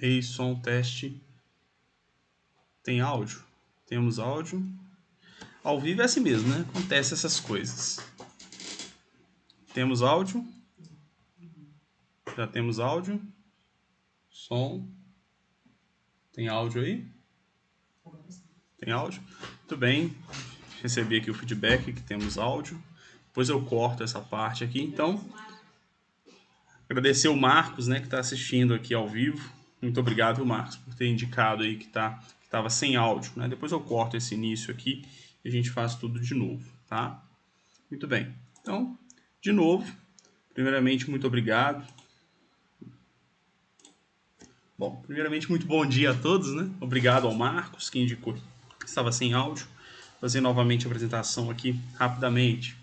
Ei, som, teste. Tem áudio? Temos áudio. Ao vivo é assim mesmo, né? Acontece essas coisas. Temos áudio. Já temos áudio. Som. Tem áudio aí? Tem áudio? Muito bem. Recebi aqui o feedback que temos áudio. Depois eu corto essa parte aqui. Então, agradecer o Marcos, né, que está assistindo aqui ao vivo. Muito obrigado, Marcos, por ter indicado aí que estava sem áudio, né? Depois eu corto esse início aqui e a gente faz tudo de novo, tá? Muito bem. Então, de novo, primeiramente, muito obrigado. Bom, primeiramente, muito bom dia a todos, né? Obrigado ao Marcos, que indicou que estava sem áudio. Vou fazer novamente a apresentação aqui, rapidamente.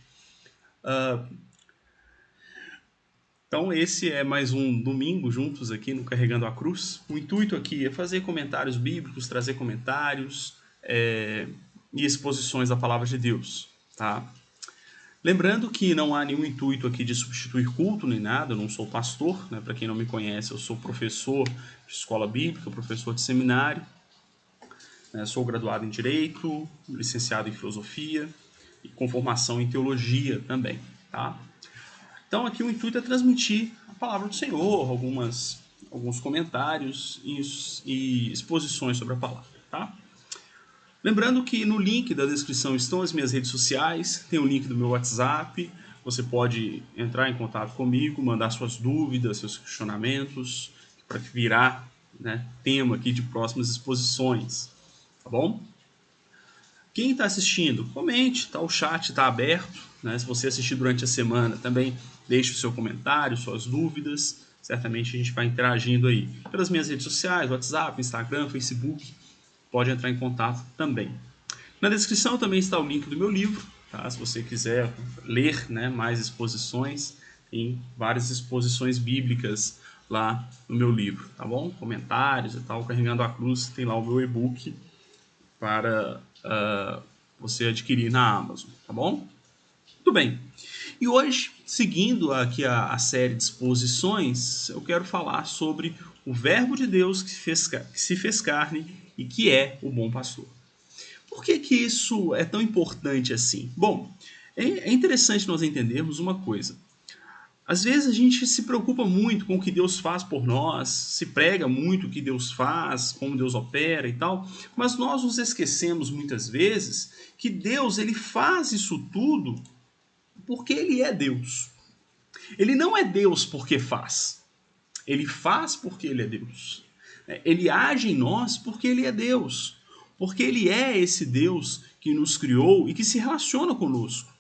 Então, esse é mais um domingo juntos aqui no Carregando a Cruz. O intuito aqui é fazer comentários bíblicos, trazer comentários e exposições da Palavra de Deus, tá? Lembrando que não há nenhum intuito aqui de substituir culto nem nada, eu não sou pastor, né? Para quem não me conhece, eu sou professor de escola bíblica, professor de seminário, né? Sou graduado em Direito, licenciado em Filosofia e com formação em Teologia também, tá? Então aqui o intuito é transmitir a palavra do Senhor, alguns comentários e exposições sobre a palavra, tá? Lembrando que no link da descrição estão as minhas redes sociais, tem o link do meu WhatsApp, você pode entrar em contato comigo, mandar suas dúvidas, seus questionamentos, para virar, né, tema aqui de próximas exposições, tá bom? Quem está assistindo, comente, tá? O chat está aberto, né? Se você assistir durante a semana, também deixe o seu comentário, suas dúvidas, certamente a gente vai interagindo aí. Pelas minhas redes sociais, WhatsApp, Instagram, Facebook, pode entrar em contato também. Na descrição também está o link do meu livro, tá? Se você quiser ler, né, mais exposições, tem várias exposições bíblicas lá no meu livro, tá bom? Comentários e tal, Carregando a Cruz, tem lá o meu e-book para você adquirir na Amazon, tá bom? Muito bem. E hoje, seguindo aqui a série de exposições, eu quero falar sobre o Verbo de Deus que se fez carne e que é o bom pastor. Por que isso é tão importante assim? Bom, é interessante nós entendermos uma coisa. Às vezes a gente se preocupa muito com o que Deus faz por nós, se prega muito o que Deus faz, como Deus opera e tal, mas nós nos esquecemos muitas vezes que Deus ele faz isso tudo porque Ele é Deus. Ele não é Deus porque faz. Ele faz porque Ele é Deus. Ele age em nós porque Ele é Deus. Porque Ele é esse Deus que nos criou e que se relaciona conosco.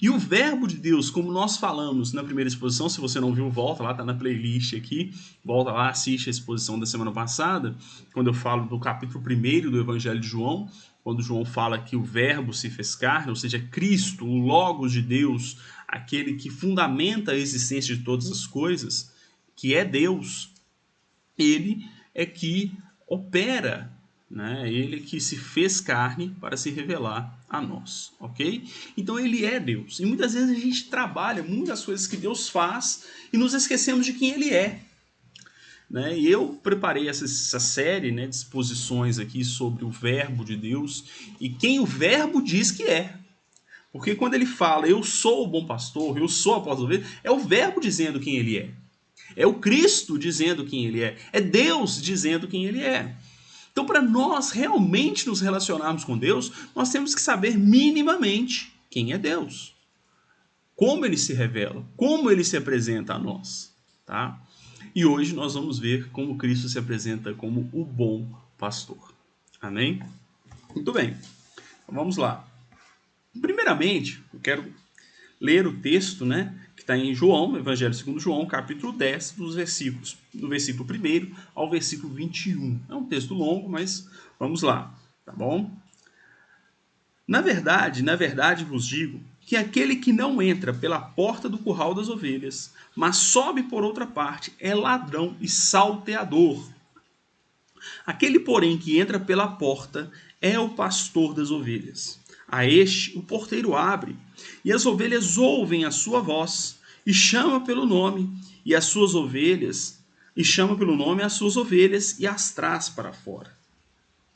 E o Verbo de Deus, como nós falamos na primeira exposição, se você não viu, volta lá, tá na playlist aqui, volta lá, assiste a exposição da semana passada, quando eu falo do capítulo 1 do Evangelho de João, quando João fala que o Verbo se fez carne, ou seja, Cristo, o Logos de Deus, aquele que fundamenta a existência de todas as coisas, que é Deus, ele é que opera, né? Ele que se fez carne para se revelar a nós, ok? Então ele é Deus. E muitas vezes a gente trabalha muitas coisas que Deus faz e nos esquecemos de quem ele é. Né? E eu preparei essa série, né, de exposições aqui sobre o Verbo de Deus e quem o Verbo diz que é. Porque quando ele fala, eu sou o bom pastor, eu sou a porta da ovelha, é o Verbo dizendo quem ele é. É o Cristo dizendo quem ele é. É Deus dizendo quem ele é. Então, para nós realmente nos relacionarmos com Deus, nós temos que saber minimamente quem é Deus. Como ele se revela, como ele se apresenta a nós. Tá? E hoje nós vamos ver como Cristo se apresenta como o bom pastor. Amém? Muito bem. Então, vamos lá. Primeiramente, eu quero ler o texto, né, que está em João, Evangelho segundo João, capítulo 10, do versículo 1 ao versículo 21. É um texto longo, mas vamos lá, tá bom? Na verdade vos digo que aquele que não entra pela porta do curral das ovelhas, mas sobe por outra parte, é ladrão e salteador. Aquele, porém, que entra pela porta é o pastor das ovelhas. A este o porteiro abre, e as ovelhas ouvem a sua voz, e chama pelo nome, e as suas ovelhas e chama pelo nome as suas ovelhas e as traz para fora.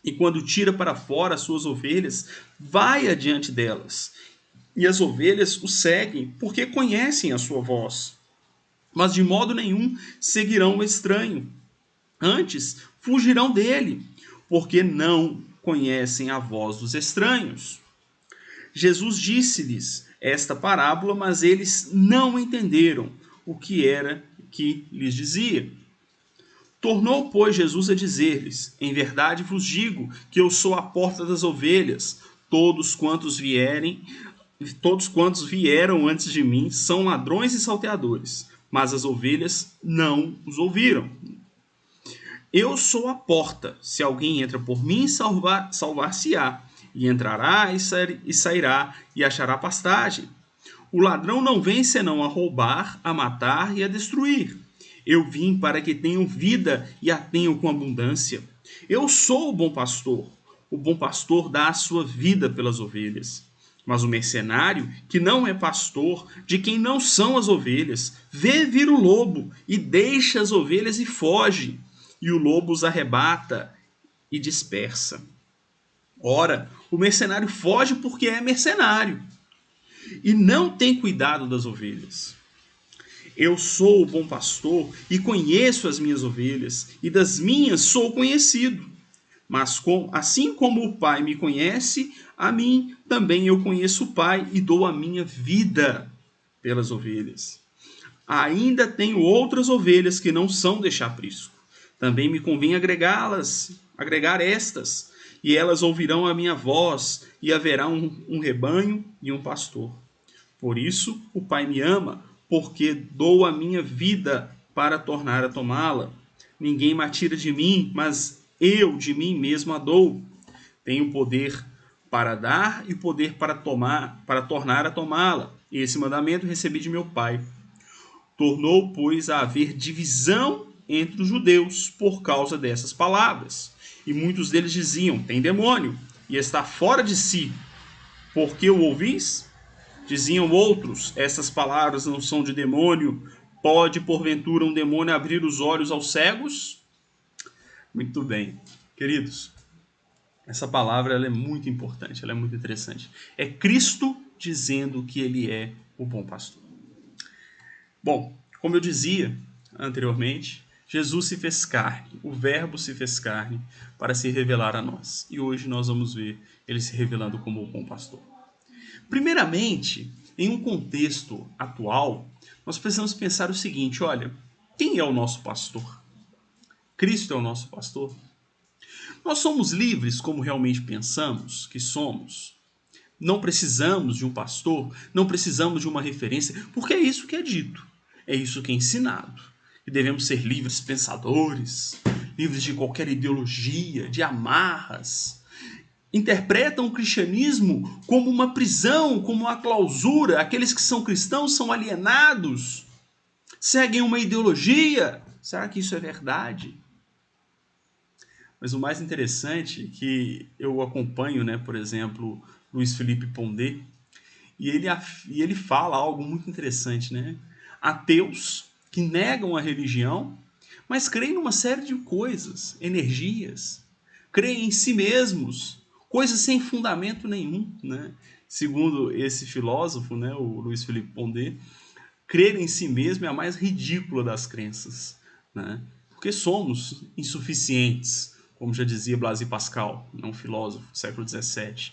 E quando tira para fora as suas ovelhas, vai adiante delas. E as ovelhas o seguem, porque conhecem a sua voz. Mas de modo nenhum seguirão o estranho. Antes, fugirão dele, porque não conhecem a voz dos estranhos. Jesus disse-lhes esta parábola, mas eles não entenderam o que era que lhes dizia. Tornou, pois, Jesus a dizer-lhes: em verdade vos digo que eu sou a porta das ovelhas. Todos quantos vieram antes de mim são ladrões e salteadores, mas as ovelhas não os ouviram. Eu sou a porta. Se alguém entra por mim, salvar-se-á, e entrará e sairá e achará pastagem. O ladrão não vem senão a roubar, a matar e a destruir. Eu vim para que tenham vida e a tenham com abundância. Eu sou o bom pastor. O bom pastor dá a sua vida pelas ovelhas. Mas o mercenário, que não é pastor, de quem não são as ovelhas, vê vir o lobo e deixa as ovelhas e foge. E o lobo os arrebata e dispersa. Ora, o mercenário foge porque é mercenário e não tem cuidado das ovelhas. Eu sou o bom pastor e conheço as minhas ovelhas, e das minhas sou conhecido. Mas assim como o Pai me conhece, a mim também eu conheço o Pai e dou a minha vida pelas ovelhas. Ainda tenho outras ovelhas que não são deste aprisco. Também me convém agregar estas, e elas ouvirão a minha voz, e haverá um rebanho e um pastor. Por isso o Pai me ama, porque dou a minha vida para tornar a tomá-la. Ninguém me tira de mim, mas eu de mim mesmo a dou. Tenho poder para dar e poder para tornar a tomá-la. Esse mandamento recebi de meu Pai. Tornou, pois, a haver divisão entre os judeus por causa dessas palavras. E muitos deles diziam: tem demônio, e está fora de si. Por que o ouvis? Diziam outros: essas palavras não são de demônio. Pode, porventura, um demônio abrir os olhos aos cegos? Muito bem. Queridos, essa palavra ela é muito importante, ela é muito interessante. É Cristo dizendo que ele é o bom pastor. Bom, como eu dizia anteriormente, Jesus se fez carne, o Verbo se fez carne para se revelar a nós. E hoje nós vamos ver ele se revelando como o bom pastor. Primeiramente, em um contexto atual, nós precisamos pensar o seguinte: olha, quem é o nosso pastor? Cristo é o nosso pastor? Nós somos livres como realmente pensamos que somos? Não precisamos de um pastor, não precisamos de uma referência, porque é isso que é dito, é isso que é ensinado. Que devemos ser livres pensadores, livres de qualquer ideologia, de amarras. Interpretam o cristianismo como uma prisão, como uma clausura. Aqueles que são cristãos são alienados, seguem uma ideologia. Será que isso é verdade? Mas o mais interessante é que eu acompanho, por exemplo, Luiz Felipe Pondé, e ele fala algo muito interessante, Ateus que negam a religião, mas creem numa série de coisas, energias, creem em si mesmos, coisas sem fundamento nenhum, Segundo esse filósofo, o Luiz Felipe Pondé, crer em si mesmo é a mais ridícula das crenças, Porque somos insuficientes, como já dizia Blaise Pascal, um filósofo do século XVII.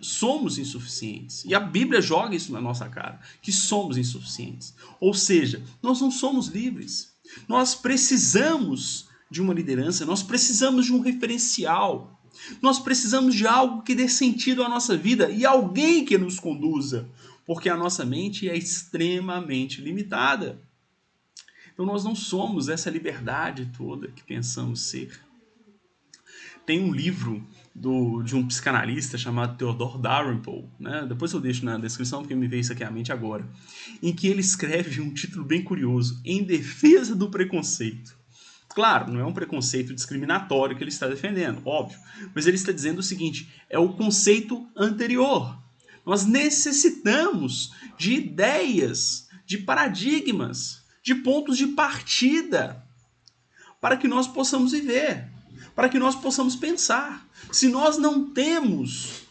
Somos insuficientes. E a Bíblia joga isso na nossa cara, que somos insuficientes. Ou seja, nós não somos livres. Nós precisamos de uma liderança, nós precisamos de um referencial. Nós precisamos de algo que dê sentido à nossa vida e alguém que nos conduza, porque a nossa mente é extremamente limitada. Então nós não somos essa liberdade toda que pensamos ser. Tem um livro de um psicanalista chamado Theodor Dalrymple, depois eu deixo na descrição porque me veio isso aqui à mente agora, em que ele escreve um título bem curioso: Em Defesa do Preconceito. Claro, não é um preconceito discriminatório que ele está defendendo, óbvio, mas ele está dizendo o seguinte: é o conceito anterior. Nós necessitamos de ideias, de paradigmas, de pontos de partida para que nós possamos viver, para que nós possamos pensar. Se nós não temos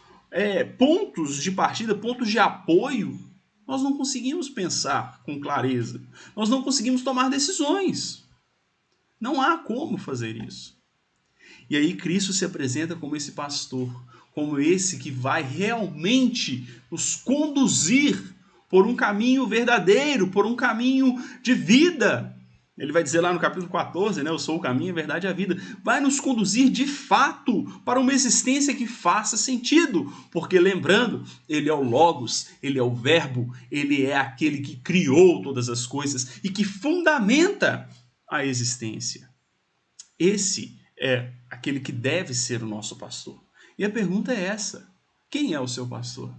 pontos de partida, pontos de apoio, nós não conseguimos pensar com clareza. Nós não conseguimos tomar decisões. Não há como fazer isso. E aí Cristo se apresenta como esse pastor, como esse que vai realmente nos conduzir por um caminho verdadeiro, por um caminho de vida. Ele vai dizer lá no capítulo 14, né? Eu sou o caminho, a verdade e a vida. Vai nos conduzir de fato para uma existência que faça sentido. Porque lembrando, ele é o Logos, ele é o Verbo, ele é aquele que criou todas as coisas e que fundamenta a existência. Esse é aquele que deve ser o nosso pastor. E a pergunta é essa: quem é o seu pastor?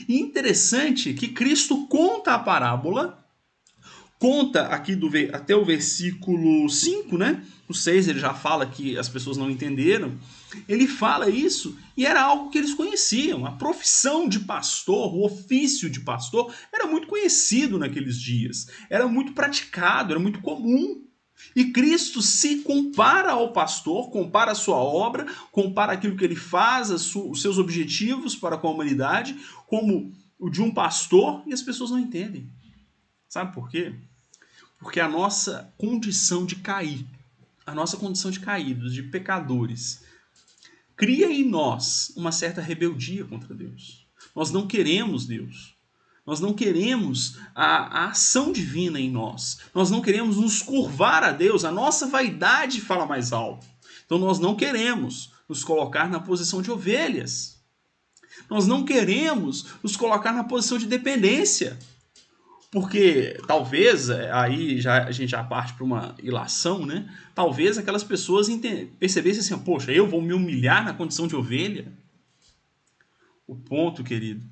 E interessante que Cristo conta a parábola, conta aqui até o versículo 5, né? No 6 ele já fala que as pessoas não entenderam. Ele fala isso e era algo que eles conheciam. A profissão de pastor, o ofício de pastor, era muito conhecido naqueles dias. Era muito praticado, era muito comum. E Cristo se compara ao pastor, compara a sua obra, compara aquilo que ele faz, os seus objetivos para com a humanidade, como o de um pastor, e as pessoas não entendem. Sabe por quê? Porque a nossa condição de cair, a nossa condição de caídos, de pecadores, cria em nós uma certa rebeldia contra Deus. Nós não queremos Deus. Nós não queremos a ação divina em nós. Nós não queremos nos curvar a Deus. A nossa vaidade fala mais alto. Então nós não queremos nos colocar na posição de ovelhas. Nós não queremos nos colocar na posição de dependência. Porque talvez, aí a gente já parte para uma ilação, né? Talvez aquelas pessoas percebessem assim, poxa, eu vou me humilhar na condição de ovelha? O ponto, querido,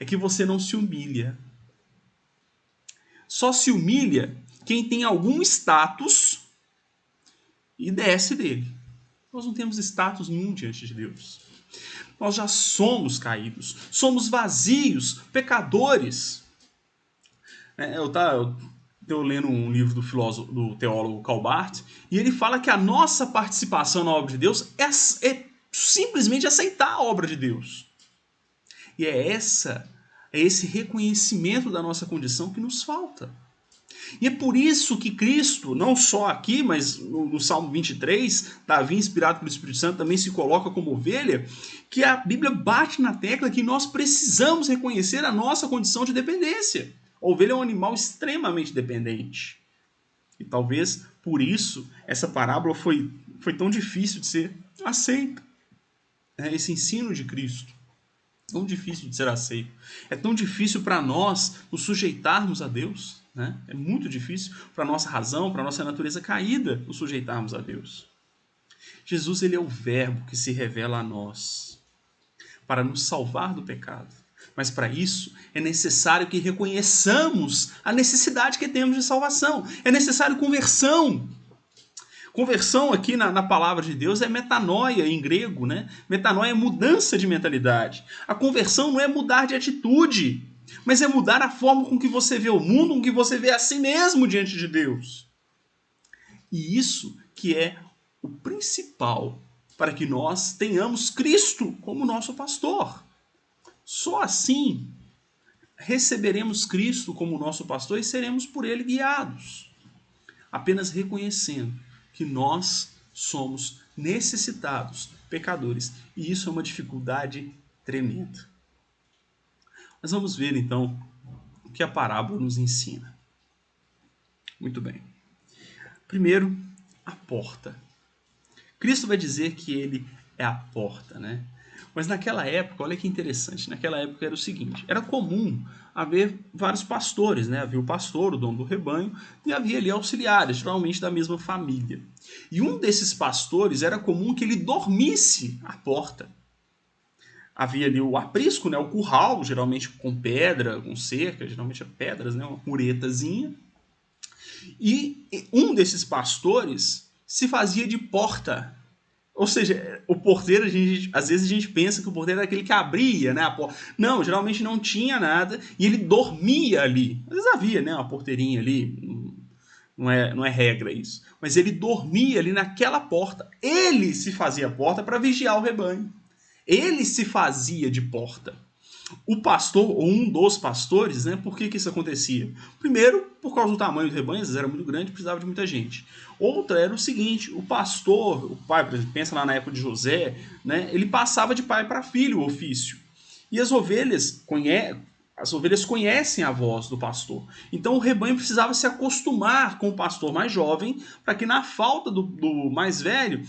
é que você não se humilha. Só se humilha quem tem algum status e desce dele. Nós não temos status nenhum diante de Deus. Nós já somos caídos, somos vazios, pecadores. Eu lendo um livro do teólogo Karl Barth, e ele fala que a nossa participação na obra de Deus é simplesmente aceitar a obra de Deus. E é esse reconhecimento da nossa condição que nos falta. E é por isso que Cristo, não só aqui, mas no Salmo 23, Davi, inspirado pelo Espírito Santo, também se coloca como ovelha, que a Bíblia bate na tecla que nós precisamos reconhecer a nossa condição de dependência. A ovelha é um animal extremamente dependente. E talvez por isso essa parábola foi tão difícil de ser aceita. Esse ensino de Cristo. Tão difícil de ser aceito. É tão difícil para nós nos sujeitarmos a Deus. Né? É muito difícil para a nossa razão, para a nossa natureza caída, nos sujeitarmos a Deus. Jesus, ele é o verbo que se revela a nós para nos salvar do pecado. Mas para isso é necessário que reconheçamos a necessidade que temos de salvação. É necessário conversão. Conversão aqui na palavra de Deus é metanoia em grego, né? Metanoia é mudança de mentalidade. A conversão não é mudar de atitude, mas é mudar a forma com que você vê o mundo, com que você vê a si mesmo diante de Deus. E isso que é o principal para que nós tenhamos Cristo como nosso pastor. Só assim receberemos Cristo como nosso pastor e seremos por ele guiados. Apenas reconhecendo que nós somos necessitados, pecadores, e isso é uma dificuldade tremenda. Mas vamos ver então o que a parábola nos ensina. Muito bem. Primeiro, a porta. Cristo vai dizer que ele é a porta, né? Mas naquela época, olha que interessante, naquela época era o seguinte, era comum haver vários pastores, né? Havia o pastor, o dono do rebanho, e havia ali auxiliares, geralmente da mesma família. E um desses pastores era comum que ele dormisse à porta. Havia ali o aprisco, né? O curral, geralmente com pedra, com cerca, geralmente pedras, né? Uma muretazinha. E um desses pastores se fazia de porta. Ou seja, o porteiro, às vezes a gente pensa que o porteiro era aquele que abria, né, a porta. Não, geralmente não tinha nada e ele dormia ali. Às vezes havia, né, uma porteirinha ali, não é regra isso. Mas ele dormia ali naquela porta. Ele se fazia porta para vigiar o rebanho. Ele se fazia de porta. O pastor, ou um dos pastores, né, por que isso acontecia? Primeiro, por causa do tamanho do rebanho, às vezes era muito grande, precisava de muita gente. Outra era o seguinte, o pastor, o pai, por exemplo, pensa lá na época de José, né, ele passava de pai para filho o ofício. E as ovelhas conhecem a voz do pastor. Então o rebanho precisava se acostumar com o pastor mais jovem, para que na falta do mais velho,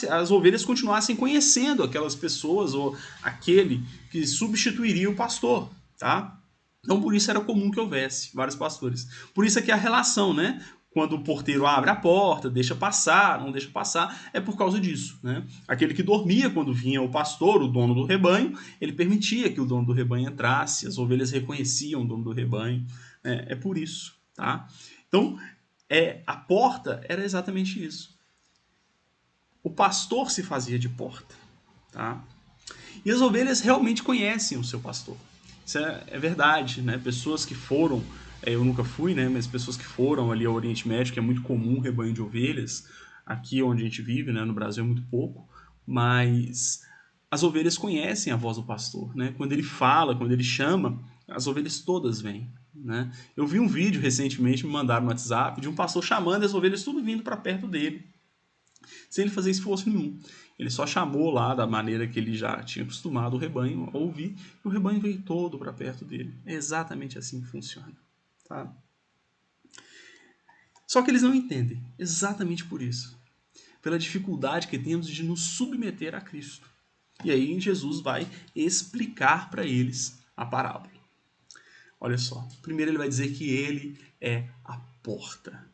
as ovelhas continuassem conhecendo aquelas pessoas ou aquele que substituiria o pastor, tá? Então por isso era comum que houvesse vários pastores. Por isso é que a relação, né? Quando o porteiro abre a porta, deixa passar, não deixa passar, é por causa disso, né? Aquele que dormia quando vinha o pastor, o dono do rebanho, ele permitia que o dono do rebanho entrasse, as ovelhas reconheciam o dono do rebanho, é por isso, tá? Então, a porta era exatamente isso. O pastor se fazia de porta, tá? E as ovelhas realmente conhecem o seu pastor. Isso é verdade, né? Pessoas que foram, eu nunca fui, né? Mas pessoas que foram ali ao Oriente Médio, que é muito comum um rebanho de ovelhas, aqui onde a gente vive, né? No Brasil é muito pouco, mas as ovelhas conhecem a voz do pastor, né? Quando ele fala, quando ele chama, as ovelhas todas vêm, né? Eu vi um vídeo recentemente, me mandaram no WhatsApp, de um pastor chamando as ovelhas tudo vindo para perto dele, sem ele fazer esforço nenhum. Ele só chamou lá da maneira que ele já tinha acostumado o rebanho a ouvir, e o rebanho veio todo para perto dele. É exatamente assim que funciona. Tá? Só que eles não entendem, exatamente por isso. Pela dificuldade que temos de nos submeter a Cristo. E aí Jesus vai explicar para eles a parábola. Olha só, primeiro ele vai dizer que ele é a porta.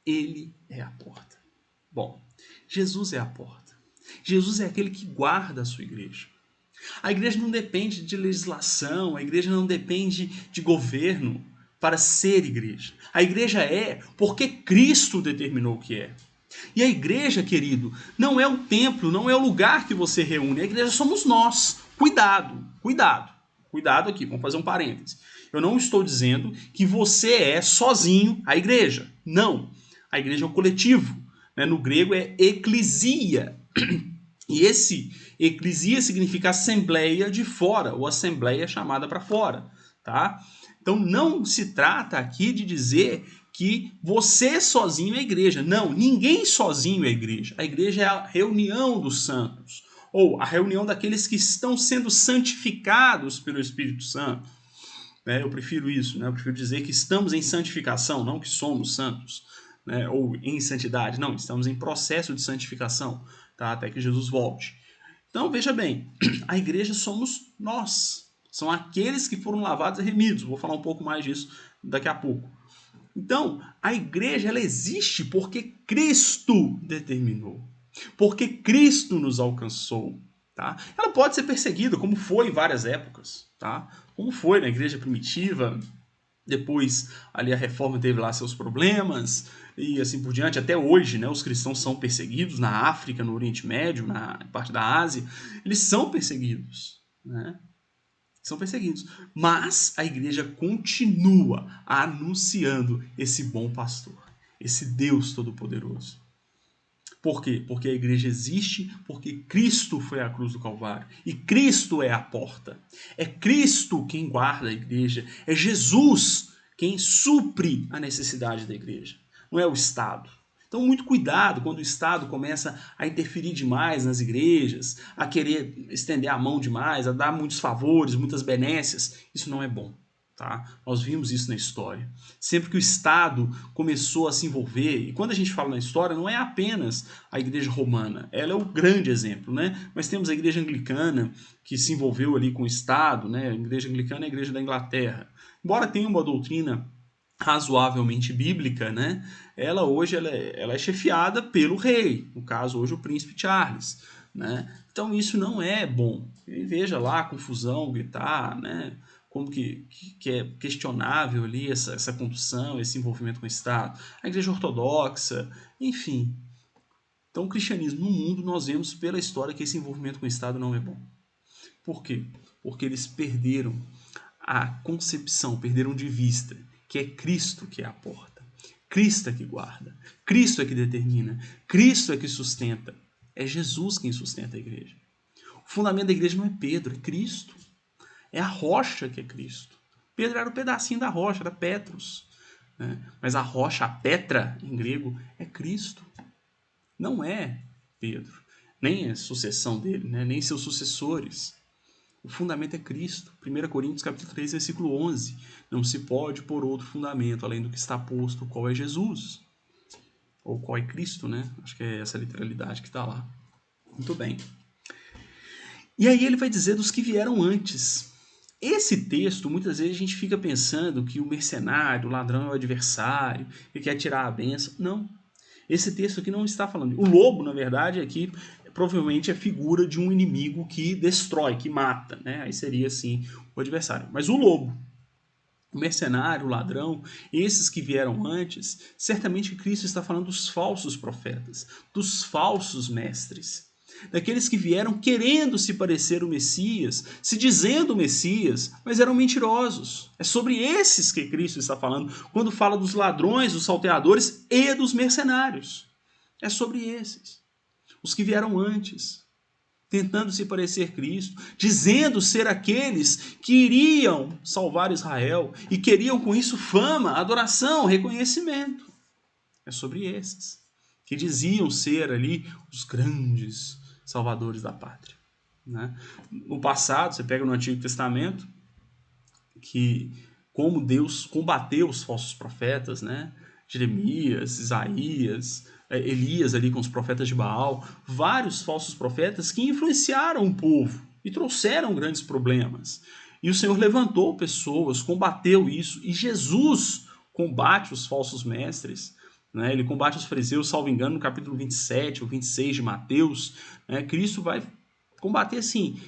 Ele é a porta. Bom, Jesus é a porta. Jesus é aquele que guarda a sua igreja. A igreja não depende de legislação, a igreja não depende de governo para ser igreja. A igreja é porque Cristo determinou que é. E a igreja, querido, não é o templo, não é o lugar que você reúne. A igreja somos nós. Cuidado, cuidado. Cuidado aqui, vamos fazer um parêntese. Eu não estou dizendo que você é sozinho a igreja. Não. A igreja é um coletivo. Né? No grego é eclesia. E esse eclesia significa assembleia de fora, ou assembleia chamada para fora, tá? Então não se trata aqui de dizer que você sozinho é igreja. Não, ninguém sozinho é igreja. A igreja é a reunião dos santos, ou a reunião daqueles que estão sendo santificados pelo Espírito Santo. Eu prefiro isso, né? Eu prefiro dizer que estamos em santificação, não que somos santos, né? Ou em santidade. Não, estamos em processo de santificação, tá? Até que Jesus volte. Então, veja bem, a igreja somos nós. São aqueles que foram lavados e remidos. Vou falar um pouco mais disso daqui a pouco. Então, a igreja ela existe porque Cristo determinou. Porque Cristo nos alcançou. Tá? Ela pode ser perseguida, como foi em várias épocas. Tá? Como foi na igreja primitiva. Depois, ali a reforma teve lá seus problemas. E assim por diante. Até hoje, né, os cristãos são perseguidos na África, no Oriente Médio, na parte da Ásia. Eles são perseguidos. Né? São perseguidos. Mas a igreja continua anunciando esse bom pastor, esse Deus Todo-Poderoso. Por quê? Porque a igreja existe porque Cristo foi à cruz do Calvário. E Cristo é a porta. É Cristo quem guarda a igreja. É Jesus quem supre a necessidade da igreja. Não é o Estado. Então, muito cuidado quando o Estado começa a interferir demais nas igrejas, a querer estender a mão demais, a dar muitos favores, muitas benécias. Isso não é bom. Tá? Nós vimos isso na história. Sempre que o Estado começou a se envolver, e quando a gente fala na história, não é apenas a igreja romana, ela é o grande exemplo, né? Mas temos a igreja anglicana, que se envolveu ali com o Estado, né? A igreja anglicana é a igreja da Inglaterra. Embora tenha uma doutrina razoavelmente bíblica, né? Ela hoje ela é chefiada pelo rei, no caso hoje o príncipe Charles, né? Então isso não é bom. E veja lá a confusão, gritar, né? Como que é questionável ali essa condução, esse envolvimento com o Estado. A igreja ortodoxa, enfim. Então o cristianismo no mundo nós vemos pela história que esse envolvimento com o Estado não é bom. Por quê? Porque eles perderam a concepção, perderam de vista que é Cristo que é a porta. Cristo é que guarda, Cristo é que determina, Cristo é que sustenta. É Jesus quem sustenta a igreja. O fundamento da igreja não é Pedro, é Cristo. É a rocha que é Cristo. Pedro era um pedacinho da rocha, era Petros. Né? Mas a rocha, a Petra, em grego, é Cristo. Não é Pedro, nem a sucessão dele, né? Nem seus sucessores. O fundamento é Cristo. 1 Coríntios capítulo 3, versículo 11. Não se pode pôr outro fundamento além do que está posto, qual é Jesus. Ou qual é Cristo, né? Acho que é essa literalidade que está lá. Muito bem. E aí ele vai dizer dos que vieram antes. Esse texto, muitas vezes a gente fica pensando que o mercenário, o ladrão é o adversário, ele quer tirar a bênção. Não. Esse texto aqui não está falando. O lobo, na verdade, aqui provavelmente é figura de um inimigo que destrói, que mata, né? Aí seria, assim, o adversário. Mas o lobo, o mercenário, o ladrão, esses que vieram antes, certamente Cristo está falando dos falsos profetas, dos falsos mestres, daqueles que vieram querendo se parecer o Messias, se dizendo o Messias, mas eram mentirosos. É sobre esses que Cristo está falando quando fala dos ladrões, dos salteadores e dos mercenários. É sobre esses, os que vieram antes, tentando se parecer Cristo, dizendo ser aqueles que iriam salvar Israel e queriam com isso fama, adoração, reconhecimento. É sobre esses que diziam ser ali os grandes salvadores da pátria. Né? No passado, você pega no Antigo Testamento, que como Deus combateu os falsos profetas, né? Jeremias, Isaías, Elias ali com os profetas de Baal, vários falsos profetas que influenciaram o povo e trouxeram grandes problemas. E o Senhor levantou pessoas, combateu isso, e Jesus combate os falsos mestres, né? Ele combate os fariseus, salvo engano, no capítulo 27 ou 26 de Mateus. Né? Cristo vai combater assim,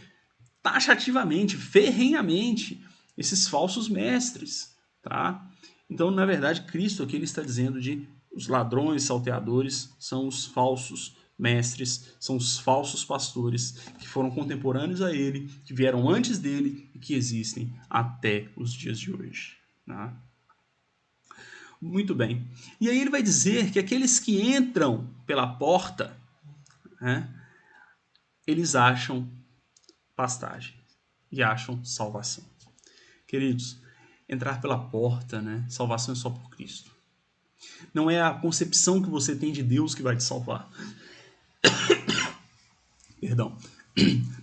taxativamente, ferrenhamente, esses falsos mestres. Tá? Então, na verdade, Cristo aqui ele está dizendo de os ladrões, salteadores, são os falsos mestres, são os falsos pastores que foram contemporâneos a ele, que vieram antes dele e que existem até os dias de hoje. Tá? Muito bem. E aí ele vai dizer que aqueles que entram pela porta, né, eles acham pastagem e acham salvação. Queridos, entrar pela porta, né, salvação é só por Cristo. Não é a concepção que você tem de Deus que vai te salvar. Perdão.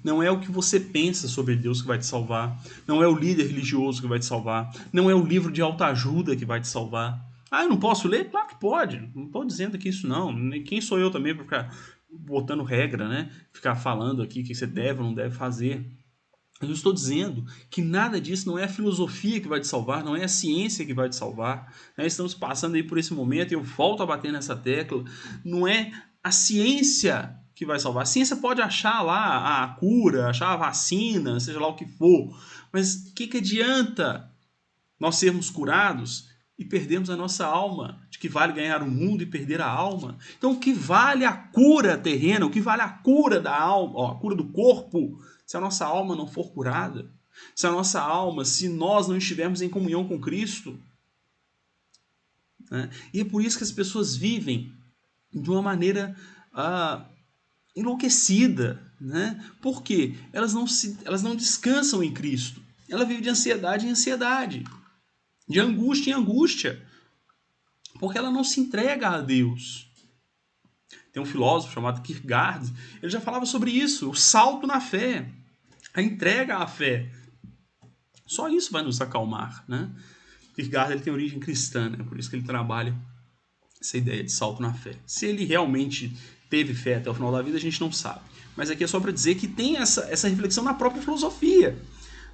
Não é o que você pensa sobre Deus que vai te salvar. Não é o líder religioso que vai te salvar. Não é o livro de autoajuda que vai te salvar. Ah, eu não posso ler? Claro que pode. Não estou dizendo aqui isso não. Quem sou eu também para ficar botando regra, né? Ficar falando aqui o que você deve ou não deve fazer. Eu estou dizendo que nada disso não é a filosofia que vai te salvar, não é a ciência que vai te salvar. Estamos passando aí por esse momento e eu volto a bater nessa tecla. Não é a ciência que vai salvar. A ciência pode achar lá a cura, achar a vacina, seja lá o que for. Mas o que adianta nós sermos curados e perdermos a nossa alma? De que vale ganhar o mundo e perder a alma? Então o que vale a cura terrena, o que vale a cura da alma, a cura do corpo, se a nossa alma não for curada, se a nossa alma, se nós não estivermos em comunhão com Cristo. Né? E é por isso que as pessoas vivem de uma maneira enlouquecida. Né? Por quê? Elas não descansam em Cristo. Ela vive de ansiedade em ansiedade, de angústia em angústia, porque ela não se entrega a Deus. Tem um filósofo chamado Kierkegaard, ele já falava sobre isso, o salto na fé, a entrega à fé. Só isso vai nos acalmar. Né? Kierkegaard ele tem origem cristã, né? Por isso que ele trabalha essa ideia de salto na fé. Se ele realmente teve fé até o final da vida, a gente não sabe. Mas aqui é só para dizer que tem essa reflexão na própria filosofia.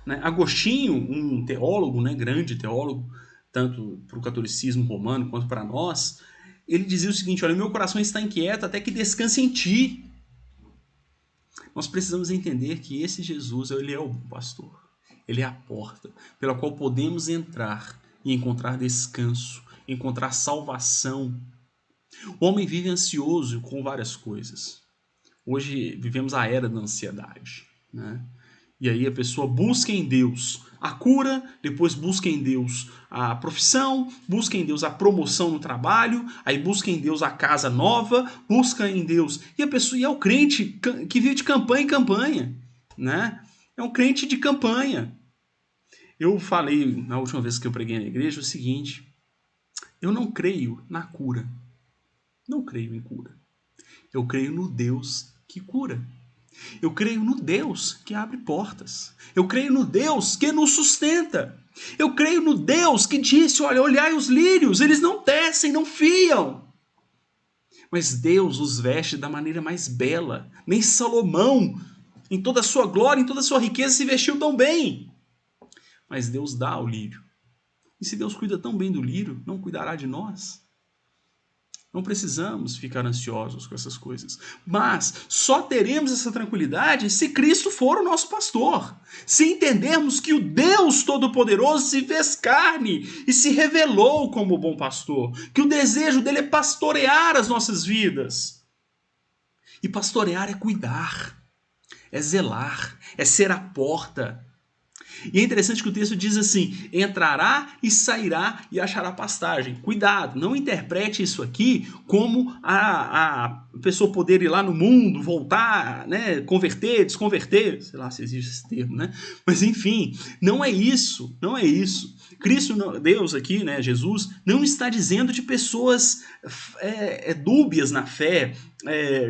Né? Agostinho, um teólogo, né, grande teólogo, tanto para o catolicismo romano quanto para nós, ele dizia o seguinte: olha, meu coração está inquieto até que descanse em ti. Nós precisamos entender que esse Jesus, ele é o bom pastor. Ele é a porta pela qual podemos entrar e encontrar descanso, encontrar salvação. O homem vive ansioso com várias coisas. Hoje vivemos a era da ansiedade. Né? E aí a pessoa busca em Deus a cura, depois busca em Deus a profissão, busca em Deus a promoção no trabalho, aí busca em Deus a casa nova, busca em Deus. E a pessoa é o crente que vive de campanha em campanha, né? É um crente de campanha. Eu falei na última vez que eu preguei na igreja o seguinte: eu não creio na cura. Não creio em cura. Eu creio no Deus que cura. Eu creio no Deus que abre portas. Eu creio no Deus que nos sustenta. Eu creio no Deus que disse: olha, olhai os lírios, eles não tecem, não fiam. Mas Deus os veste da maneira mais bela. Nem Salomão, em toda a sua glória, em toda a sua riqueza, se vestiu tão bem. Mas Deus dá ao lírio. E se Deus cuida tão bem do lírio, não cuidará de nós? Não precisamos ficar ansiosos com essas coisas. Mas só teremos essa tranquilidade se Cristo for o nosso pastor. Se entendermos que o Deus Todo-Poderoso se fez carne e se revelou como bom pastor. Que o desejo dele é pastorear as nossas vidas. E pastorear é cuidar, é zelar, é ser a porta. E é interessante que o texto diz assim: entrará e sairá e achará pastagem. Cuidado, não interprete isso aqui como a pessoa poder ir lá no mundo, voltar, né, converter, desconverter, sei lá se existe esse termo, né? Mas enfim, não é isso, não é isso. Cristo, Deus aqui, né, Jesus, não está dizendo de pessoas dúbias na fé,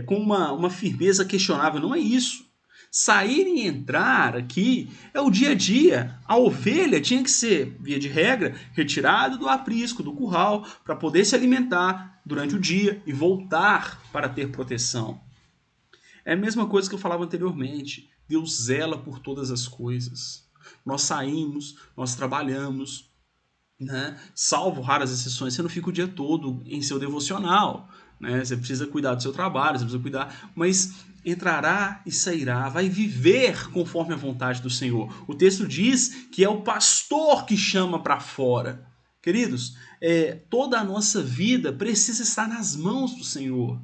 com uma firmeza questionável, não é isso. Sair e entrar aqui é o dia a dia. A ovelha tinha que ser, via de regra, retirada do aprisco, do curral, para poder se alimentar durante o dia e voltar para ter proteção. É a mesma coisa que eu falava anteriormente. Deus zela por todas as coisas. Nós saímos, nós trabalhamos, né? Salvo raras exceções, você não fica o dia todo em seu devocional, né? Você precisa cuidar do seu trabalho, você precisa cuidar, mas entrará e sairá, vai viver conforme a vontade do Senhor. O texto diz que é o pastor que chama para fora. Queridos, toda a nossa vida precisa estar nas mãos do Senhor.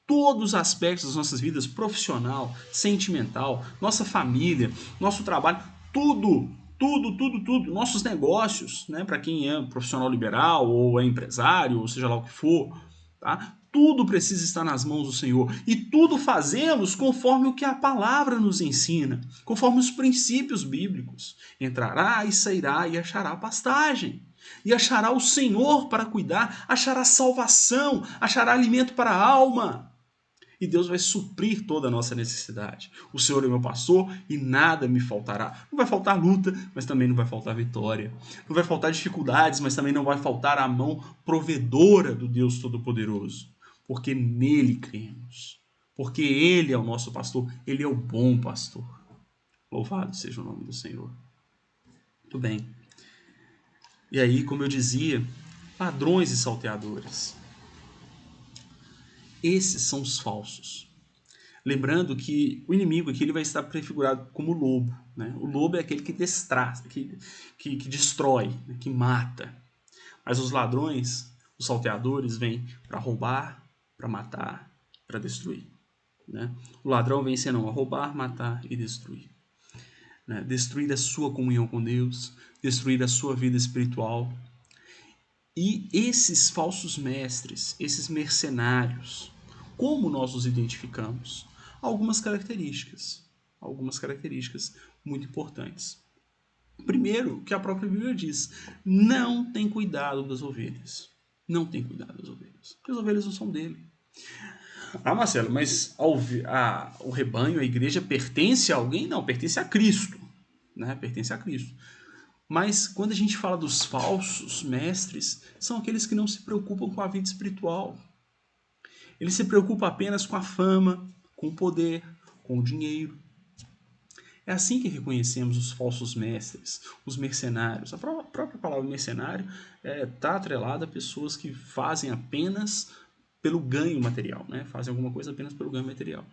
Todos os aspectos das nossas vidas, profissional, sentimental, nossa família, nosso trabalho, tudo, nossos negócios, né, para quem é profissional liberal ou é empresário, ou seja lá o que for, tá? Tudo precisa estar nas mãos do Senhor e tudo fazemos conforme o que a palavra nos ensina, conforme os princípios bíblicos. Entrará e sairá e achará pastagem. E achará o Senhor para cuidar, achará salvação, achará alimento para a alma. E Deus vai suprir toda a nossa necessidade. O Senhor é meu pastor e nada me faltará. Não vai faltar luta, mas também não vai faltar vitória. Não vai faltar dificuldades, mas também não vai faltar a mão provedora do Deus Todo-Poderoso. Porque nele cremos. Porque ele é o nosso pastor. Ele é o bom pastor. Louvado seja o nome do Senhor. Muito bem. E aí, como eu dizia, ladrões e salteadores. Esses são os falsos. Lembrando que o inimigo aqui ele vai estar prefigurado como lobo. Né? O lobo é aquele que destraz, que destrói, né? Que mata. Mas os ladrões, os salteadores, vêm para roubar, para matar, para destruir. Né? O ladrão vem senão a roubar, matar e destruir. Né? Destruir a sua comunhão com Deus, destruir a sua vida espiritual. E esses falsos mestres, esses mercenários, como nós os identificamos? Algumas características muito importantes. Primeiro, que a própria Bíblia diz: não tem cuidado das ovelhas. Não tem cuidado das ovelhas, porque as ovelhas não são dele. Ah, Marcelo, mas o rebanho, a igreja pertence a alguém? Não, pertence a Cristo. Né? Pertence a Cristo. Mas quando a gente fala dos falsos mestres, são aqueles que não se preocupam com a vida espiritual. Eles se preocupam apenas com a fama, com o poder, com o dinheiro. É assim que reconhecemos os falsos mestres, os mercenários. A própria palavra mercenário está atrelada a pessoas que fazem apenas pelo ganho material, né? Fazem alguma coisa apenas pelo ganho material.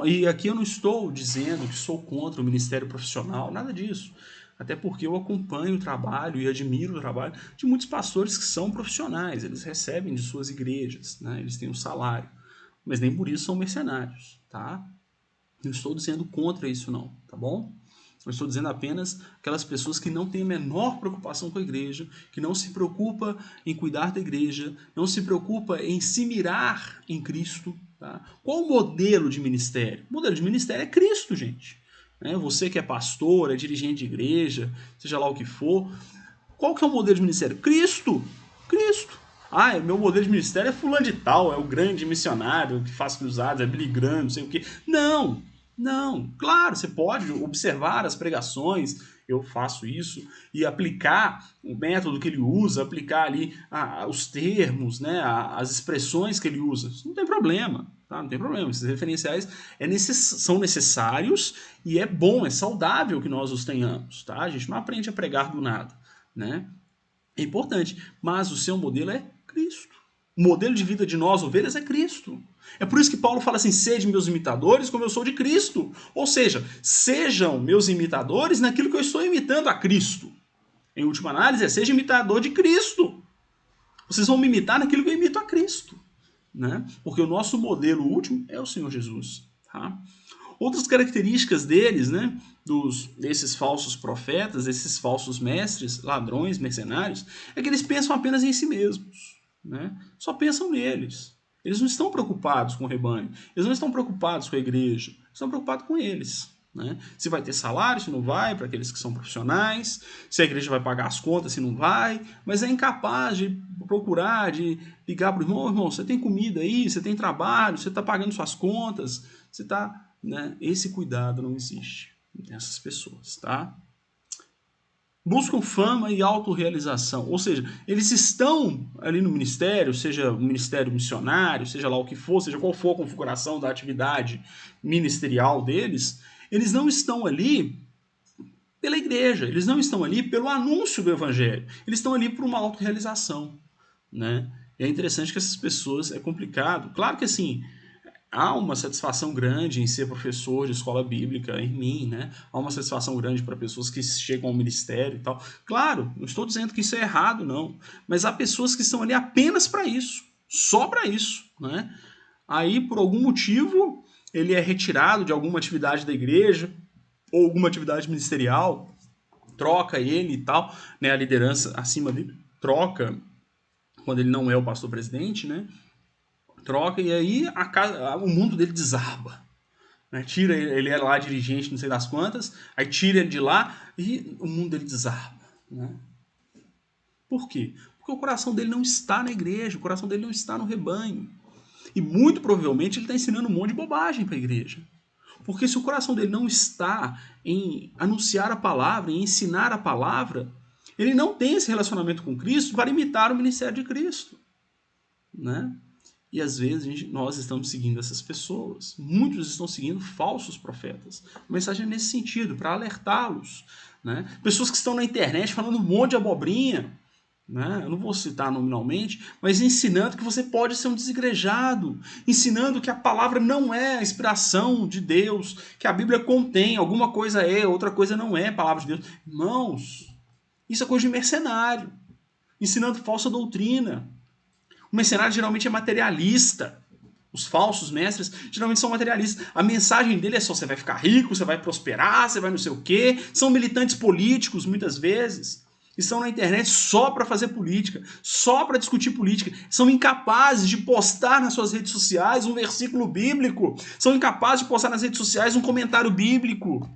E aqui eu não estou dizendo que sou contra o ministério profissional, nada disso. Até porque eu acompanho o trabalho e admiro o trabalho de muitos pastores que são profissionais. Eles recebem de suas igrejas, né? Eles têm um salário. Mas nem por isso são mercenários, tá? Não estou dizendo contra isso não, tá bom? Eu estou dizendo apenas aquelas pessoas que não têm a menor preocupação com a igreja, que não se preocupa em cuidar da igreja, não se preocupa em se mirar em Cristo. Tá? Qual o modelo de ministério? O modelo de ministério é Cristo, gente. Você que é pastor, é dirigente de igreja, seja lá o que for, qual que é o modelo de ministério? Cristo! Cristo! Meu modelo de ministério é fulano de tal, é o grande missionário que faz cruzadas, é Billy Graham, não sei o quê. Não! Não, claro, você pode observar as pregações, eu faço isso, e aplicar o método que ele usa, aplicar ali os termos, né, as expressões que ele usa. Isso não tem problema, tá? Não tem problema. Esses referenciais são necessários e é bom, é saudável que nós os tenhamos. Tá? A gente não aprende a pregar do nada. Né? É importante, mas o seu modelo é Cristo. O modelo de vida de nós, ovelhas, é Cristo. É por isso que Paulo fala assim, sede meus imitadores como eu sou de Cristo. Ou seja, sejam meus imitadores naquilo que eu estou imitando a Cristo. Em última análise, seja imitador de Cristo. Vocês vão me imitar naquilo que eu imito a Cristo. Né? Porque o nosso modelo último é o Senhor Jesus. Tá? Outras características deles, né, desses falsos profetas, desses falsos mestres, ladrões, mercenários, é que eles pensam apenas em si mesmos. Né? Só pensam neles. Eles não estão preocupados com o rebanho. Eles não estão preocupados com a igreja. Eles estão preocupados com eles. Né? Se vai ter salário, se não vai, para aqueles que são profissionais. Se a igreja vai pagar as contas, se não vai. Mas é incapaz de procurar, de ligar para o irmão. Irmão, você tem comida aí, você tem trabalho, você está pagando suas contas, você está... Né? Esse cuidado não existe nessas pessoas, tá? Buscam fama e autorrealização, ou seja, eles estão ali no ministério, seja o ministério missionário, seja lá o que for, seja qual for a configuração da atividade ministerial deles, eles não estão ali pela igreja, eles não estão ali pelo anúncio do evangelho, eles estão ali por uma autorrealização, né? E é interessante que essas pessoas, é complicado, claro que assim, há uma satisfação grande em ser professor de escola bíblica, em mim, né? Há uma satisfação grande para pessoas que chegam ao ministério e tal. Claro, não estou dizendo que isso é errado, não. Mas há pessoas que estão ali apenas para isso, só para isso, né? Aí, por algum motivo, ele é retirado de alguma atividade da igreja ou alguma atividade ministerial, troca ele e tal, né? A liderança acima dele troca quando ele não é o pastor-presidente, né? Troca e aí o mundo dele desaba. Né? Tira ele era lá dirigente, não sei das quantas, aí tira ele de lá e o mundo dele desaba. Né? Por quê? Porque o coração dele não está na igreja, o coração dele não está no rebanho. E muito provavelmente ele está ensinando um monte de bobagem para a igreja. Porque se o coração dele não está em anunciar a palavra, em ensinar a palavra, ele não tem esse relacionamento com Cristo para imitar o ministério de Cristo. Né? E às vezes nós estamos seguindo essas pessoas. Muitos estão seguindo falsos profetas. A mensagem é nesse sentido, para alertá-los. Né? Pessoas que estão na internet falando um monte de abobrinha. Né? Eu não vou citar nominalmente, mas ensinando que você pode ser um desigrejado. Ensinando que a palavra não é a inspiração de Deus. Que a Bíblia contém, alguma coisa é, outra coisa não é a palavra de Deus. Irmãos, isso é coisa de mercenário. Ensinando falsa doutrina. O mercenário geralmente é materialista. Os falsos mestres geralmente são materialistas. A mensagem dele é só você vai ficar rico, você vai prosperar, você vai não sei o quê. São militantes políticos, muitas vezes. Estão na internet só para fazer política, só para discutir política. São incapazes de postar nas suas redes sociais um versículo bíblico. São incapazes de postar nas redes sociais um comentário bíblico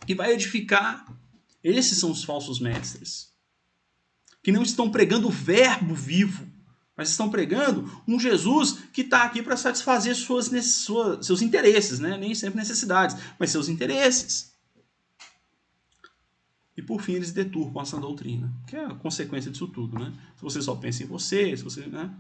que vai edificar. Esses são os falsos mestres. Que não estão pregando o verbo vivo, mas estão pregando um Jesus que está aqui para satisfazer seus interesses, né? Nem sempre necessidades, mas seus interesses. E por fim eles deturpam essa doutrina, que é a consequência disso tudo, né? Se você só pensa em você, se você, né?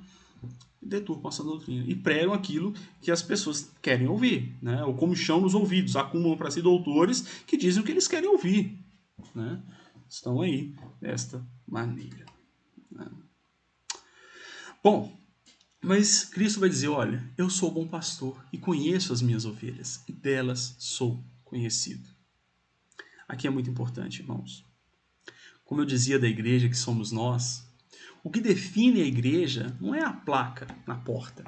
Deturpam essa doutrina e pregam aquilo que as pessoas querem ouvir, né? Ou comichão nos ouvidos, acumulam para si doutores que dizem o que eles querem ouvir, né? Estão aí desta maneira. Né? Bom, mas Cristo vai dizer, olha, eu sou o bom pastor e conheço as minhas ovelhas, e delas sou conhecido. Aqui é muito importante, irmãos. Como eu dizia da igreja que somos nós, o que define a igreja não é a placa na porta.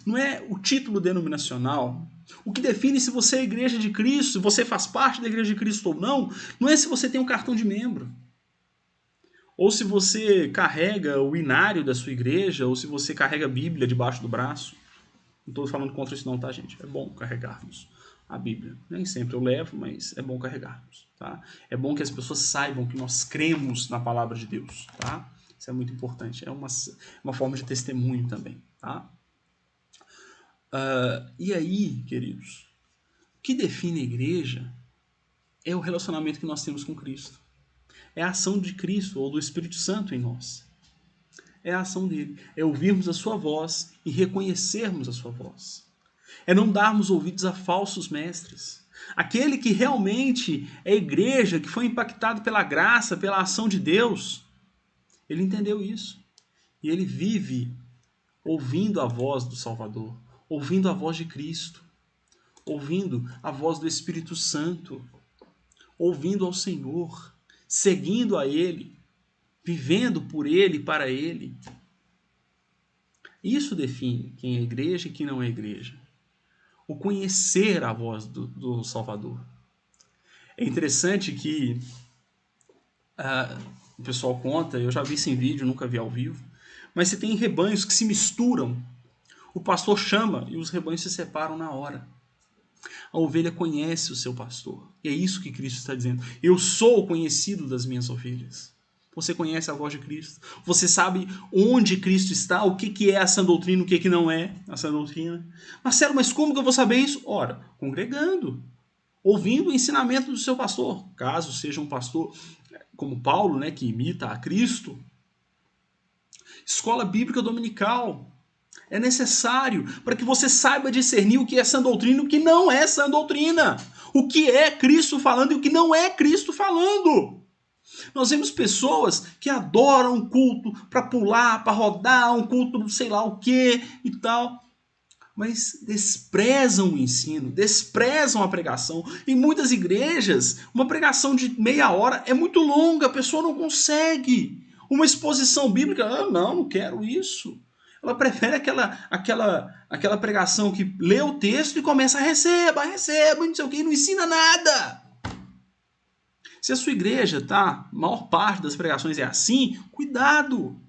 Não é o título denominacional. O que define se você é a igreja de Cristo, se você faz parte da igreja de Cristo ou não, não é se você tem um cartão de membro. Ou se você carrega o inário da sua igreja, ou se você carrega a Bíblia debaixo do braço. Não estou falando contra isso não, tá, gente? É bom carregarmos a Bíblia. Nem sempre eu levo, mas é bom carregarmos, tá? É bom que as pessoas saibam que nós cremos na palavra de Deus, tá? Isso é muito importante. É uma forma de testemunho também, tá? E aí, queridos, o que define a igreja é o relacionamento que nós temos com Cristo. É a ação de Cristo ou do Espírito Santo em nós. É a ação dele. É ouvirmos a sua voz e reconhecermos a sua voz. É não darmos ouvidos a falsos mestres. Aquele que realmente é igreja, que foi impactado pela graça, pela ação de Deus, ele entendeu isso. E ele vive ouvindo a voz do Salvador, ouvindo a voz de Cristo, ouvindo a voz do Espírito Santo, ouvindo ao Senhor, seguindo a Ele, vivendo por Ele e para Ele. Isso define quem é igreja e quem não é igreja. O conhecer a voz do Salvador. É interessante que o pessoal conta, eu já vi isso em vídeo, nunca vi ao vivo, mas você tem rebanhos que se misturam. O pastor chama e os rebanhos se separam na hora. A ovelha conhece o seu pastor. E é isso que Cristo está dizendo. Eu sou o conhecido das minhas ovelhas. Você conhece a voz de Cristo. Você sabe onde Cristo está, o que é a sã doutrina, o que não é a sã doutrina. Marcelo, mas como que eu vou saber isso? Ora, congregando. Ouvindo o ensinamento do seu pastor. Caso seja um pastor como Paulo, né, que imita a Cristo. Escola bíblica dominical. É necessário para que você saiba discernir o que é sã doutrina e o que não é sã doutrina. O que é Cristo falando e o que não é Cristo falando. Nós vemos pessoas que adoram um culto para pular, para rodar, um culto sei lá o que e tal. Mas desprezam o ensino, desprezam a pregação. Em muitas igrejas, uma pregação de meia hora é muito longa, a pessoa não consegue. Uma exposição bíblica, não quero isso. Ela prefere aquela pregação que lê o texto e começa a receba, não sei o que, não ensina nada. Se a sua igreja, tá, a maior parte das pregações é assim, cuidado.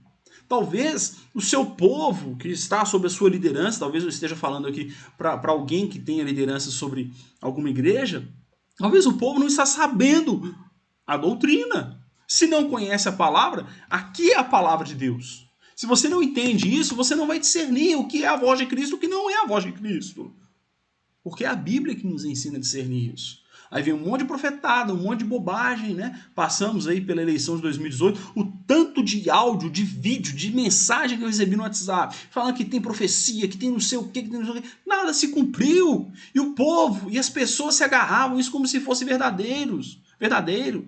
Talvez o seu povo que está sob a sua liderança, talvez eu esteja falando aqui para alguém que tenha liderança sobre alguma igreja, talvez o povo não está sabendo a doutrina. Se não conhece a palavra, aqui é a palavra de Deus. Se você não entende isso, você não vai discernir o que é a voz de Cristo e o que não é a voz de Cristo. Porque é a Bíblia que nos ensina a discernir isso. Aí vem um monte de profetada, um monte de bobagem, né? Passamos aí pela eleição de 2018, o tanto de áudio, de vídeo, de mensagem que eu recebi no WhatsApp, falando que tem profecia, que tem não sei o que tem não sei o que. Nada se cumpriu. E o povo e as pessoas se agarravam isso como se fosse verdadeiro.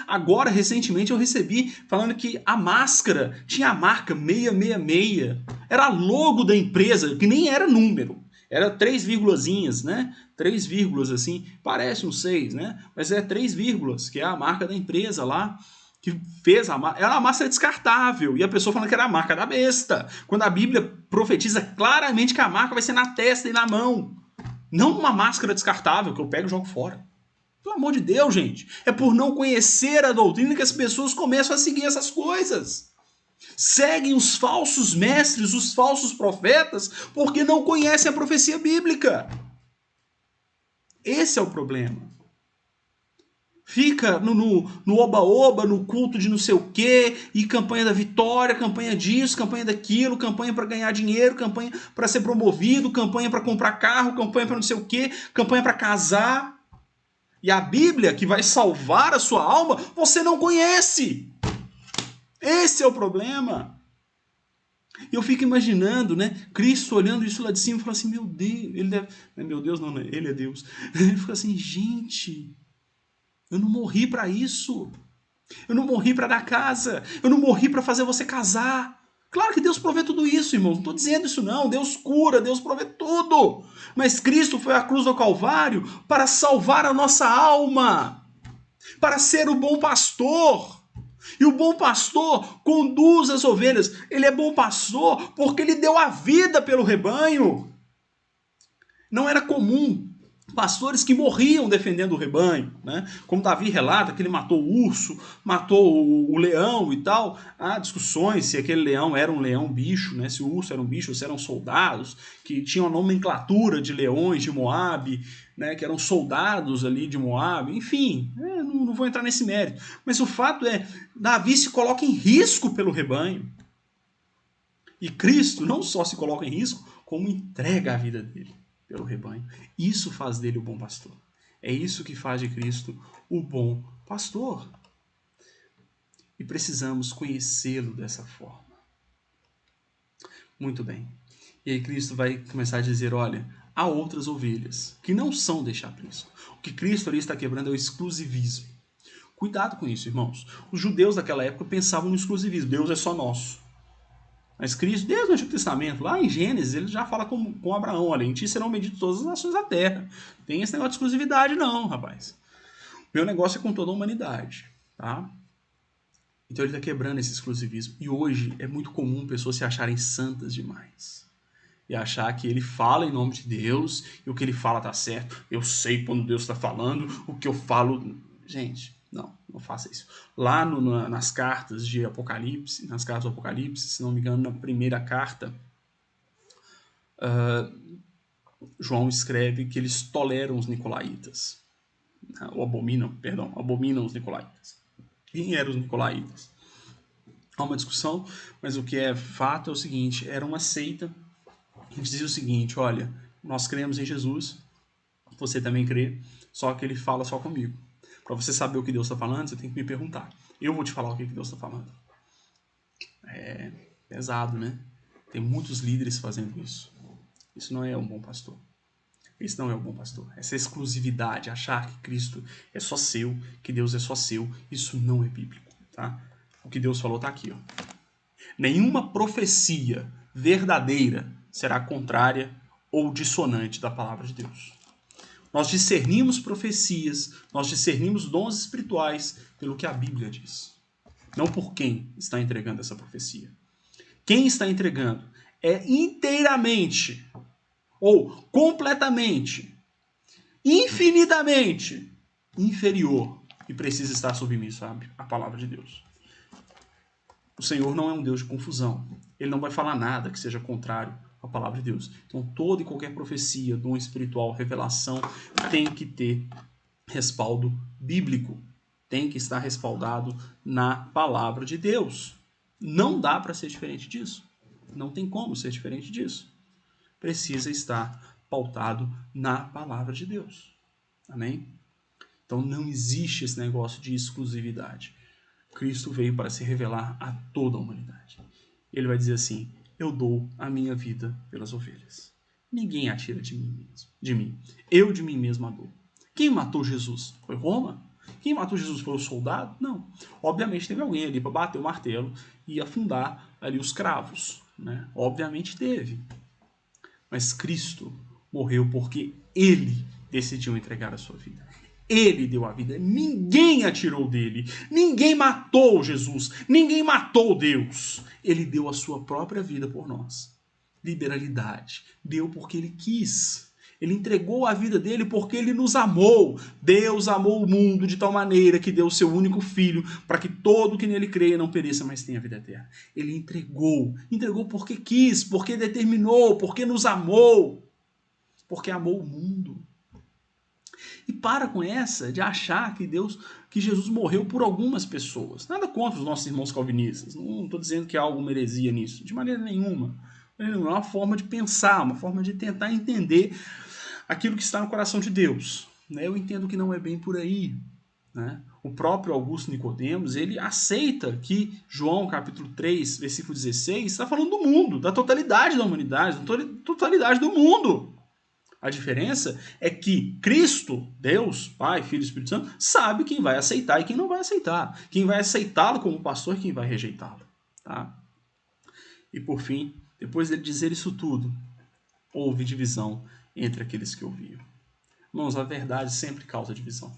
Agora, recentemente, eu recebi falando que a máscara tinha a marca 666. Era logo da empresa, que nem era número. Era 3 vírgulazinhas, né? 3 vírgulas assim, parece um 6, né? Mas é 3 vírgulas, que é a marca da empresa lá, que fez a máscara. Era uma máscara descartável, e a pessoa falando que era a marca da besta. Quando a Bíblia profetiza claramente que a marca vai ser na testa e na mão. Não uma máscara descartável, que eu pego e jogo fora. Pelo amor de Deus, gente. É por não conhecer a doutrina que as pessoas começam a seguir essas coisas. Seguem os falsos mestres, os falsos profetas, porque não conhecem a profecia bíblica. Esse é o problema. Fica no oba-oba, no culto de não sei o quê, e campanha da vitória, campanha disso, campanha daquilo, campanha para ganhar dinheiro, campanha para ser promovido, campanha para comprar carro, campanha para não sei o quê, campanha para casar. E a Bíblia, que vai salvar a sua alma, você não conhece. Esse é o problema. Eu fico imaginando, né, Cristo olhando isso lá de cima e falando assim, meu Deus, ele deve... Meu Deus não, né? Ele é Deus. Ele fica assim, gente, eu não morri para isso. Eu não morri para dar casa. Eu não morri para fazer você casar. Claro que Deus provê tudo isso, irmão. Não estou dizendo isso não. Deus cura, Deus provê tudo. Mas Cristo foi à cruz do Calvário para salvar a nossa alma. Para ser o bom pastor. E o bom pastor conduz as ovelhas. Ele é bom pastor porque ele deu a vida pelo rebanho. Não era comum pastores que morriam defendendo o rebanho, né? Como Davi relata que ele matou o urso, matou o leão e tal. Há discussões se aquele leão era um leão bicho, né? Se o urso era um bicho, se eram soldados que tinham a nomenclatura de leões de Moabe, né? Que eram soldados ali de Moabe. Enfim, não vou entrar nesse mérito. Mas o fato é, Davi se coloca em risco pelo rebanho. E Cristo não só se coloca em risco, como entrega a vida dele pelo rebanho. Isso faz dele o bom pastor. É isso que faz de Cristo o bom pastor. E precisamos conhecê-lo dessa forma. Muito bem. E aí Cristo vai começar a dizer, olha, há outras ovelhas que não são deste aprisco. O que Cristo ali está quebrando é o exclusivismo. Cuidado com isso, irmãos. Os judeus daquela época pensavam no exclusivismo. Deus é só nosso. Mas Cristo, desde o Antigo Testamento, lá em Gênesis, ele já fala com Abraão, olha, em ti serão medidas todas as nações da terra. Tem esse negócio de exclusividade não, rapaz. Meu negócio é com toda a humanidade, tá? Então ele está quebrando esse exclusivismo. E hoje é muito comum pessoas se acharem santas demais. E achar que ele fala em nome de Deus, e o que ele fala tá certo. Eu sei quando Deus está falando, o que eu falo... Gente, não faça isso. Lá nas cartas de Apocalipse, nas cartas do Apocalipse, se não me engano, na primeira carta, João escreve que eles toleram os nicolaítas. Abominam os nicolaítas. Quem eram os nicolaítas? Há uma discussão, mas o que é fato é o seguinte, era uma seita que dizia o seguinte, olha, nós cremos em Jesus, você também crê, só que ele fala só comigo. Para você saber o que Deus está falando, você tem que me perguntar. Eu vou te falar o que Deus está falando. É pesado, né? Tem muitos líderes fazendo isso. Isso não é um bom pastor. Isso não é um bom pastor. Essa exclusividade, achar que Cristo é só seu, que Deus é só seu, isso não é bíblico. Tá? O que Deus falou está aqui. Ó. Nenhuma profecia verdadeira será contrária ou dissonante da palavra de Deus. Nós discernimos profecias, nós discernimos dons espirituais pelo que a Bíblia diz. Não por quem está entregando essa profecia. Quem está entregando é inteiramente, ou completamente, infinitamente inferior e precisa estar submisso à palavra de Deus. O Senhor não é um Deus de confusão. Ele não vai falar nada que seja contrário a palavra de Deus. Então, toda e qualquer profecia, dom espiritual, revelação, tem que ter respaldo bíblico. Tem que estar respaldado na palavra de Deus. Não dá para ser diferente disso. Não tem como ser diferente disso. Precisa estar pautado na palavra de Deus. Amém? Então, não existe esse negócio de exclusividade. Cristo veio para se revelar a toda a humanidade. Ele vai dizer assim, eu dou a minha vida pelas ovelhas. Ninguém a tira de mim mesmo, de mim. Eu de mim mesmo a dou. Quem matou Jesus? Foi Roma? Quem matou Jesus foi o soldado? Não. Obviamente teve alguém ali para bater o martelo e afundar ali os cravos. Né? Obviamente teve. Mas Cristo morreu porque ele decidiu entregar a sua vida. Ele deu a vida. Ninguém a tirou dele. Ninguém matou Jesus. Ninguém matou Deus. Ele deu a sua própria vida por nós. Liberalidade. Deu porque ele quis. Ele entregou a vida dele porque ele nos amou. Deus amou o mundo de tal maneira que deu o seu único filho para que todo que nele creia não pereça, mas tenha vida eterna. Ele entregou. Entregou porque quis, porque determinou, porque nos amou. Porque amou o mundo. E para com essa de achar que Jesus morreu por algumas pessoas. Nada contra os nossos irmãos calvinistas. Não estou dizendo que há alguma heresia nisso. De maneira nenhuma. É uma forma de pensar, uma forma de tentar entender aquilo que está no coração de Deus. Eu entendo que não é bem por aí. O próprio Augusto Nicodemos, ele aceita que João capítulo 3, versículo 16, está falando do mundo, da totalidade da humanidade, da totalidade do mundo. A diferença é que Cristo, Deus, Pai, Filho e Espírito Santo, sabe quem vai aceitar e quem não vai aceitar. Quem vai aceitá-lo como pastor e quem vai rejeitá-lo. Tá? E por fim, depois de dizer isso tudo, houve divisão entre aqueles que ouviam. Irmãos, a verdade sempre causa divisão.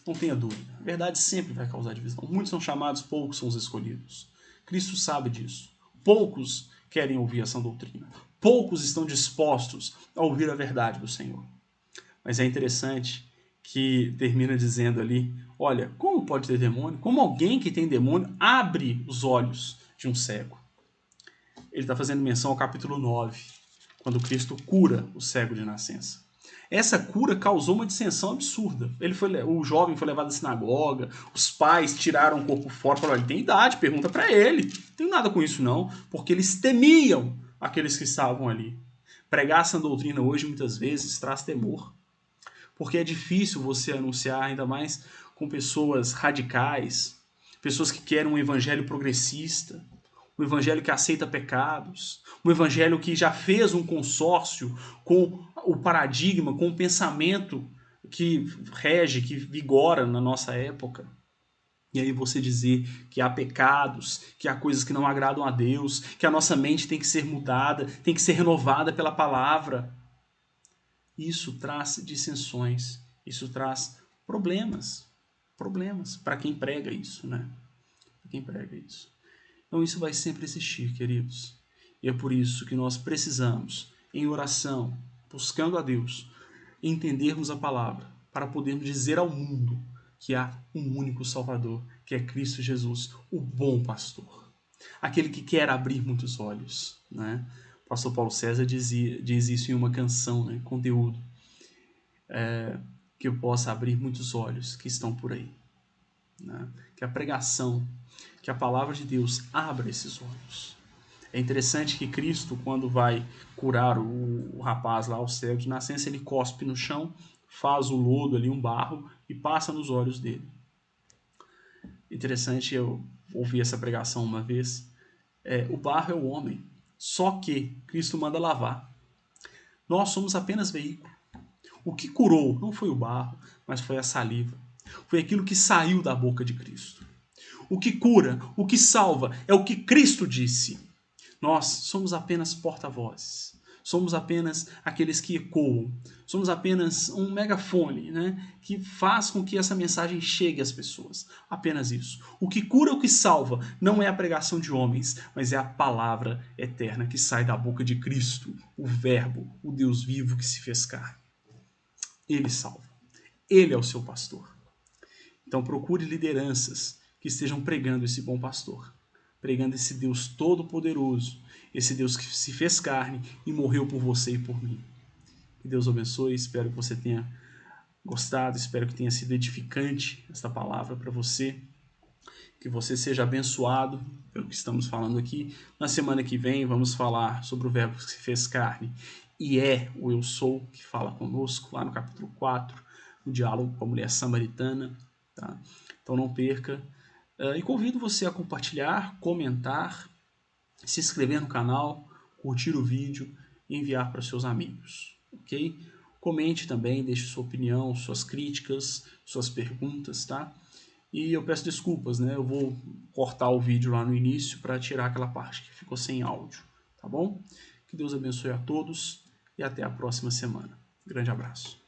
Não tenha dúvida. A verdade sempre vai causar divisão. Muitos são chamados, poucos são os escolhidos. Cristo sabe disso. Poucos querem ouvir essa doutrina. Poucos estão dispostos a ouvir a verdade do Senhor. Mas é interessante que termina dizendo ali, olha, como pode ter demônio? Como alguém que tem demônio abre os olhos de um cego? Ele está fazendo menção ao capítulo 9, quando Cristo cura o cego de nascença. Essa cura causou uma dissensão absurda. O jovem foi levado à sinagoga, os pais tiraram o corpo fora, falaram, ele tem idade, pergunta para ele. Não tem nada com isso não, porque eles temiam aqueles que estavam ali. Pregar essa doutrina hoje muitas vezes traz temor, porque é difícil você anunciar, ainda mais com pessoas radicais, pessoas que querem um evangelho progressista, um evangelho que aceita pecados, um evangelho que já fez um consórcio com o paradigma, com o pensamento que rege, que vigora na nossa época. E aí você dizer que há pecados, que há coisas que não agradam a Deus, que a nossa mente tem que ser mudada, tem que ser renovada pela palavra. Isso traz dissensões, isso traz problemas para quem prega isso, né? Para quem prega isso. Então isso vai sempre existir, queridos. E é por isso que nós precisamos, em oração, buscando a Deus, entendermos a palavra, para podermos dizer ao mundo que há um único Salvador, que é Cristo Jesus, o bom pastor. Aquele que quer abrir muitos olhos, né? O pastor Paulo César diz isso em uma canção, né? Conteúdo. Que eu possa abrir muitos olhos que estão por aí. Né? Que a pregação, que a palavra de Deus abra esses olhos. É interessante que Cristo, quando vai curar o rapaz lá, o cego de nascença, ele cospe no chão, faz o lodo ali, um barro, e passa nos olhos dele. Interessante, eu ouvi essa pregação uma vez. O barro é o homem, só que Cristo manda lavar. Nós somos apenas veículo. O que curou não foi o barro, mas foi a saliva. Foi aquilo que saiu da boca de Cristo. O que cura, o que salva, é o que Cristo disse. Nós somos apenas porta-vozes. Somos apenas aqueles que ecoam. Somos apenas um megafone, né, que faz com que essa mensagem chegue às pessoas. Apenas isso. O que cura, o que salva, não é a pregação de homens, mas é a palavra eterna que sai da boca de Cristo, o Verbo, o Deus vivo que se fez carne. Ele salva. Ele é o seu pastor. Então procure lideranças que estejam pregando esse bom pastor, pregando esse Deus todo-poderoso, esse Deus que se fez carne e morreu por você e por mim. Que Deus abençoe, espero que você tenha gostado, espero que tenha sido edificante esta palavra para você, que você seja abençoado pelo que estamos falando aqui. Na semana que vem vamos falar sobre o Verbo que se fez carne e é o Eu Sou que fala conosco, lá no capítulo 4, no diálogo com a mulher samaritana. Tá? Então não perca. E convido você a compartilhar, comentar, se inscrever no canal, curtir o vídeo e enviar para seus amigos. Ok? Comente também, deixe sua opinião, suas críticas, suas perguntas, tá? E eu peço desculpas, né? Eu vou cortar o vídeo lá no início para tirar aquela parte que ficou sem áudio, tá bom? Que Deus abençoe a todos e até a próxima semana. Grande abraço.